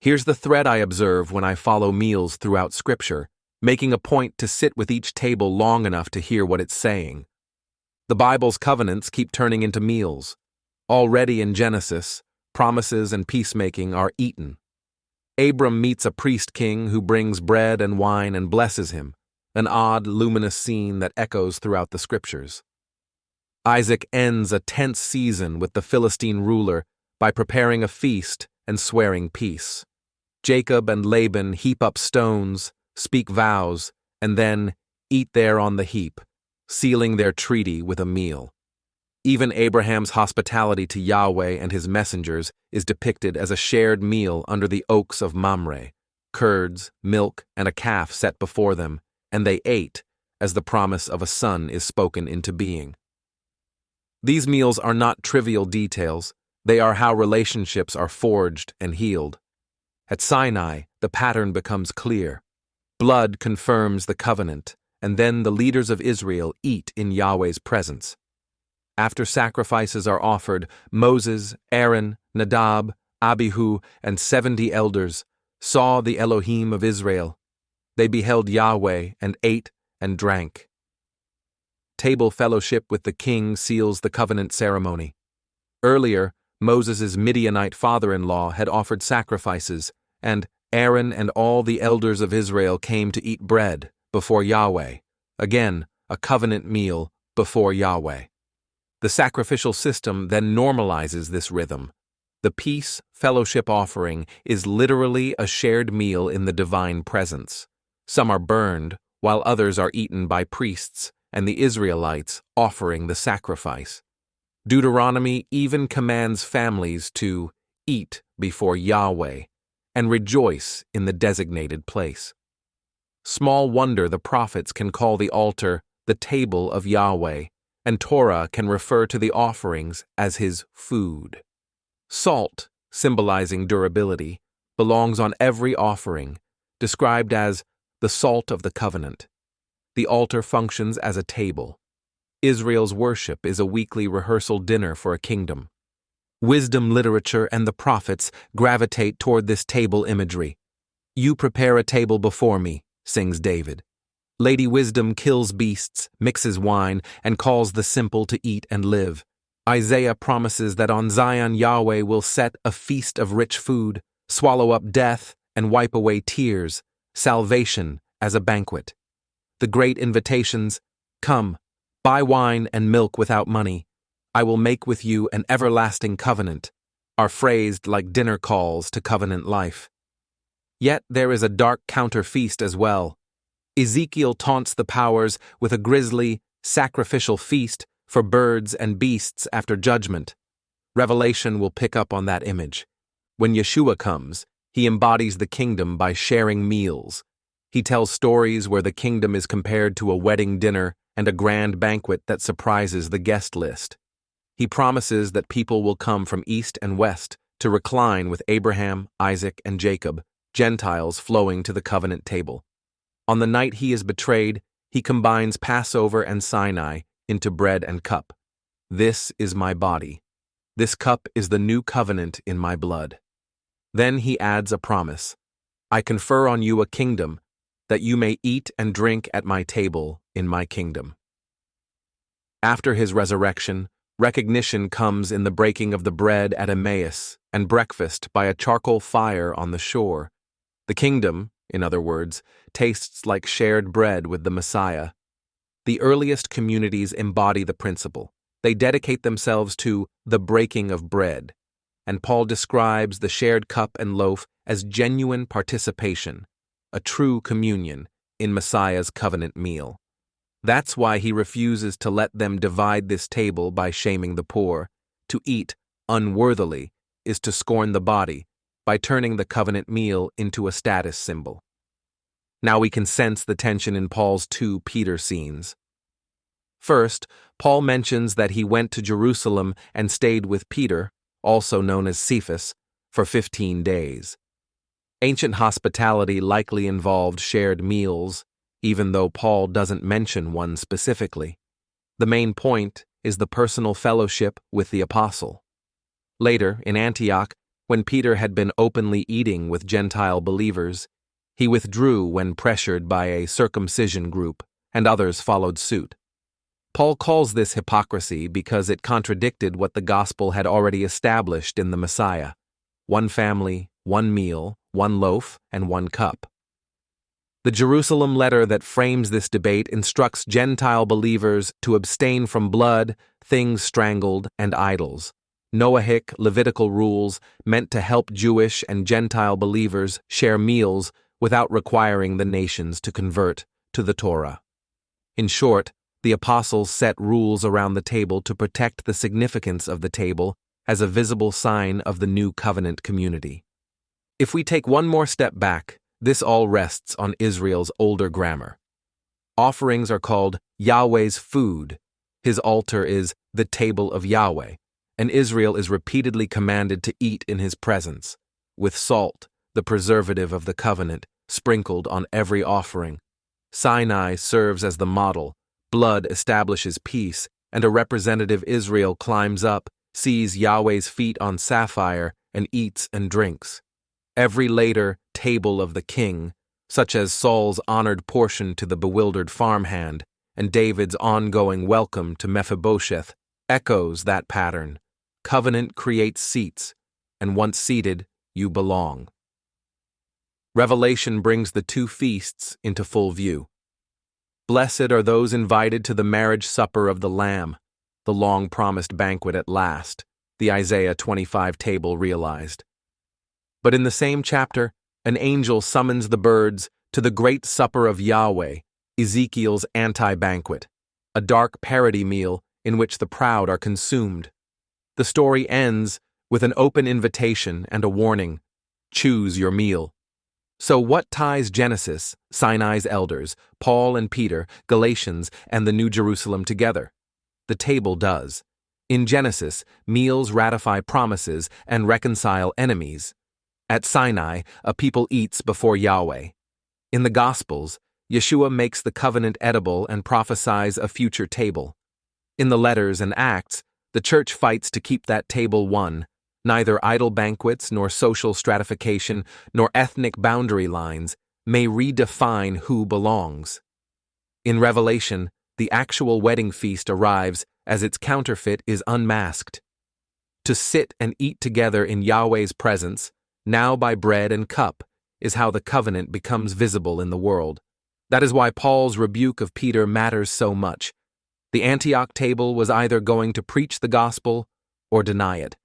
Here's the thread I observe when I follow meals throughout Scripture, making a point to sit with each table long enough to hear what it's saying. The Bible's covenants keep turning into meals. Already in Genesis, promises and peacemaking are eaten. Abram meets a priest king who brings bread and wine and blesses him, an odd, luminous scene that echoes throughout the Scriptures. Isaac ends a tense season with the Philistine ruler by preparing a feast and swearing peace. Jacob and Laban heap up stones, speak vows, and then eat there on the heap, sealing their treaty with a meal. Even Abraham's hospitality to Yahweh and his messengers is depicted as a shared meal under the oaks of Mamre, curds, milk, and a calf set before them, and they ate, as the promise of a son is spoken into being. These meals are not trivial details, they are how relationships are forged and healed. At Sinai, the pattern becomes clear. Blood confirms the covenant, and then the leaders of Israel eat in Yahweh's presence. After sacrifices are offered, Moses, Aaron, Nadab, Abihu, and 70 elders saw the Elohim of Israel. They beheld Yahweh and ate and drank. Table fellowship with the king seals the covenant ceremony. Earlier, Moses' Midianite father-in-law had offered sacrifices, and Aaron and all the elders of Israel came to eat bread before Yahweh. Again, a covenant meal before Yahweh. The sacrificial system then normalizes this rhythm. The peace fellowship offering is literally a shared meal in the divine presence. Some are burned, while others are eaten by priests and the Israelites offering the sacrifice. Deuteronomy even commands families to eat before Yahweh and rejoice in the designated place. Small wonder the prophets can call the altar the table of Yahweh, and Torah can refer to the offerings as his food. Salt, symbolizing durability, belongs on every offering, described as the salt of the covenant. The altar functions as a table. Israel's worship is a weekly rehearsal dinner for a kingdom. Wisdom literature and the prophets gravitate toward this table imagery. "You prepare a table before me," sings David. Lady Wisdom kills beasts, mixes wine, and calls the simple to eat and live. Isaiah promises that on Zion Yahweh will set a feast of rich food, swallow up death, and wipe away tears, salvation as a banquet. The great invitations, "Come, buy wine and milk without money. I will make with you an everlasting covenant," are phrased like dinner calls to covenant life. Yet there is a dark counter-feast as well. Ezekiel taunts the powers with a grisly, sacrificial feast for birds and beasts after judgment. Revelation will pick up on that image. When Yeshua comes, he embodies the kingdom by sharing meals. He tells stories where the kingdom is compared to a wedding dinner and a grand banquet that surprises the guest list. He promises that people will come from east and west to recline with Abraham, Isaac, and Jacob, Gentiles flowing to the covenant table. On the night he is betrayed, he combines Passover and Sinai into bread and cup. "This is my body. This cup is the new covenant in my blood." Then he adds a promise. "I confer on you a kingdom, that you may eat and drink at my table in my kingdom." After his resurrection, recognition comes in the breaking of the bread at Emmaus and breakfast by a charcoal fire on the shore. The kingdom, in other words, tastes like shared bread with the Messiah. The earliest communities embody the principle. They dedicate themselves to the breaking of bread, and Paul describes the shared cup and loaf as genuine participation, a true communion in Messiah's covenant meal. That's why he refuses to let them divide this table by shaming the poor. To eat unworthily is to scorn the body by turning the covenant meal into a status symbol. Now we can sense the tension in Paul's two Peter scenes. First, Paul mentions that he went to Jerusalem and stayed with Peter, also known as Cephas, for 15 days. Ancient hospitality likely involved shared meals, even though Paul doesn't mention one specifically. The main point is the personal fellowship with the apostle. Later, in Antioch, When Peter had been openly eating with Gentile believers, he withdrew when pressured by a circumcision group, and others followed suit. Paul calls this hypocrisy because it contradicted what the gospel had already established in the Messiah: one family, one meal, one loaf, and one cup. The Jerusalem letter that frames this debate instructs Gentile believers to abstain from blood, things strangled, and idols. Noahic, Levitical rules meant to help Jewish and Gentile believers share meals without requiring the nations to convert to the Torah. In short, the apostles set rules around the table to protect the significance of the table as a visible sign of the new covenant community. If we take one more step back, this all rests on Israel's older grammar. Offerings are called Yahweh's food. His altar is the table of Yahweh, and Israel is repeatedly commanded to eat in his presence, with salt, the preservative of the covenant, sprinkled on every offering. Sinai serves as the model. Blood establishes peace, and a representative Israel climbs up, sees Yahweh's feet on sapphire, and eats and drinks. Every later table of the king, such as Saul's honored portion to the bewildered farmhand and David's ongoing welcome to Mephibosheth, echoes that pattern. Covenant creates seats, and once seated, you belong. Revelation brings the two feasts into full view. Blessed are those invited to the marriage supper of the Lamb, the long-promised banquet at last, the Isaiah 25 table realized. But in the same chapter, an angel summons the birds to the great supper of Yahweh, Ezekiel's anti-banquet, a dark parody meal in which the proud are consumed. The story ends with an open invitation and a warning: choose your meal. So what ties Genesis, Sinai's elders, Paul and Peter, Galatians, and the New Jerusalem together? The table does. In Genesis, meals ratify promises and reconcile enemies. At Sinai, a people eats before Yahweh. In the Gospels, Yeshua makes the covenant edible and prophesies a future table. In the letters and Acts, the church fights to keep that table one. Neither idol banquets, nor social stratification, nor ethnic boundary lines may redefine who belongs. In Revelation, the actual wedding feast arrives as its counterfeit is unmasked. To sit and eat together in Yahweh's presence, now by bread and cup, is how the covenant becomes visible in the world. That is why Paul's rebuke of Peter matters so much. The Antioch table was either going to preach the gospel or deny it.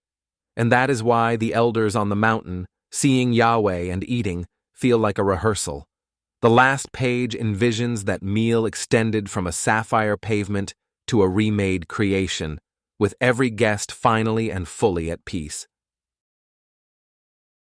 And that is why the elders on the mountain, seeing Yahweh and eating, feel like a rehearsal. The last page envisions that meal extended from a sapphire pavement to a remade creation, with every guest finally and fully at peace.